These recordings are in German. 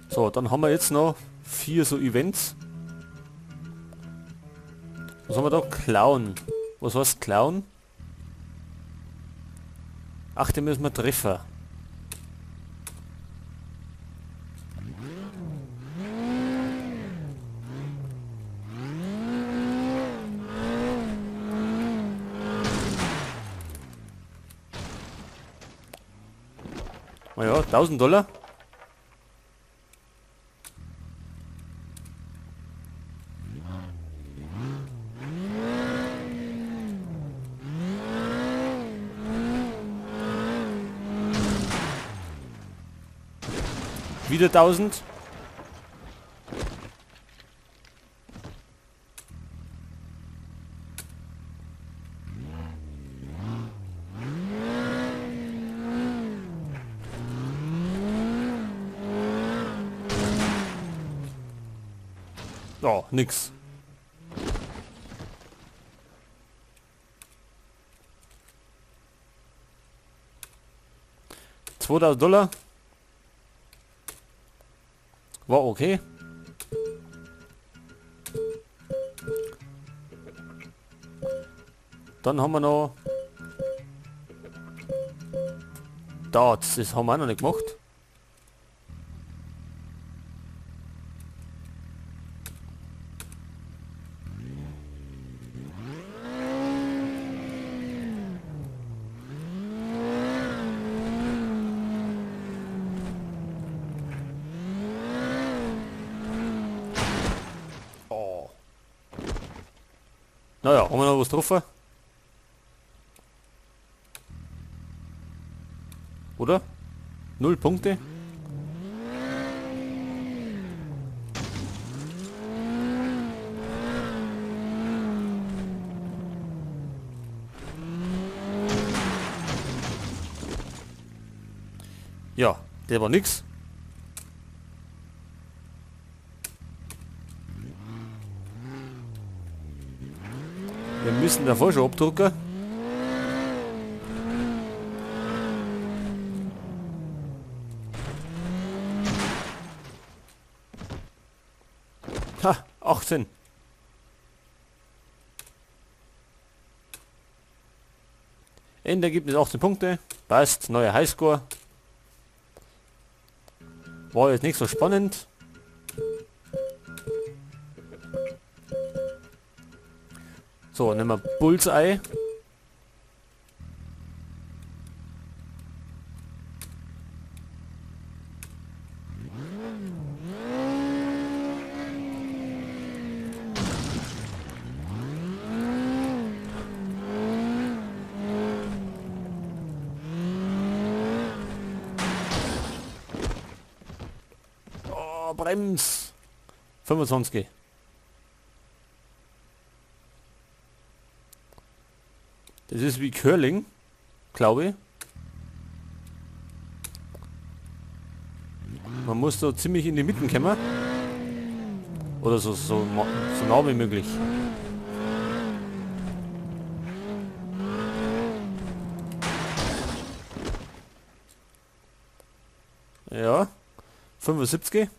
So, dann haben wir jetzt noch 4 so Events. Was haben wir da? Klauen. Was heißt klauen? Ach, den müssen wir treffen. Naja, $1000. Wieder 1000. Oh, nix. $2000. War okay. Dann haben wir noch Darts, das haben wir auch noch nicht gemacht. Oh. Naja, haben wir noch was getroffen? Oder? 0 Punkte. Ja, der war nix. Wir müssen davor schon abdrucken. Ha, 18. Endergebnis 18 Punkte. Passt, neuer Highscore. War jetzt nicht so spannend. So, nehmen wir Bullseye. Oh, Brems. 25. Das ist wie Curling, glaube ich. Man muss so ziemlich in die Mitte kommen. Oder so nah wie möglich. Ja. 75.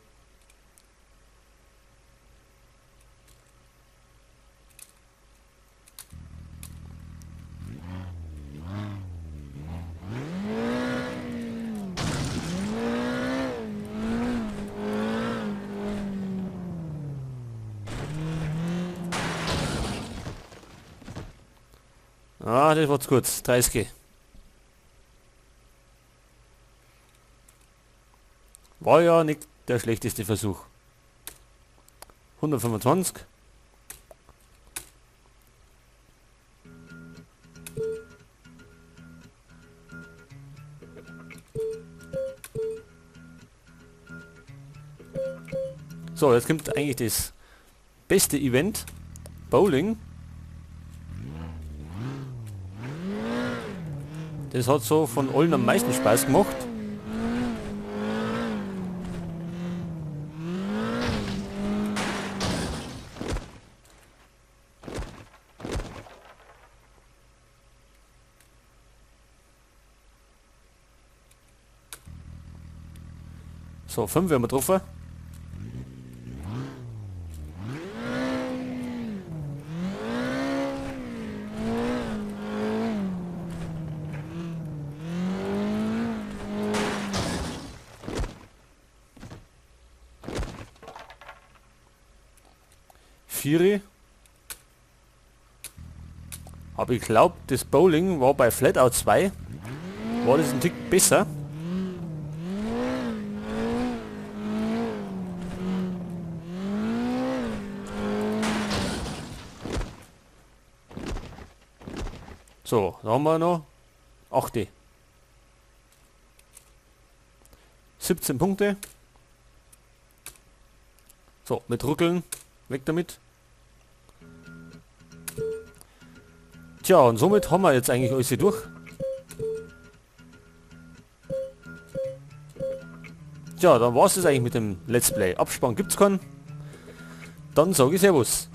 Ah, das war zu kurz. 30. War ja nicht der schlechteste Versuch. 125. So, jetzt kommt eigentlich das beste Event. Bowling. Das hat so von allen am meisten Spaß gemacht. So, 5 werden wir getroffen. Vieri. Aber ich glaube, das Bowling war bei Flatout 2. War das ein Tick besser. So, da haben wir noch 8. 17 Punkte. So, mit Ruckeln. Weg damit. Tja, und somit haben wir jetzt eigentlich alles hier durch. Tja, dann war es das eigentlich mit dem Let's Play. Abspann gibt's keinen. Dann sage ich Servus.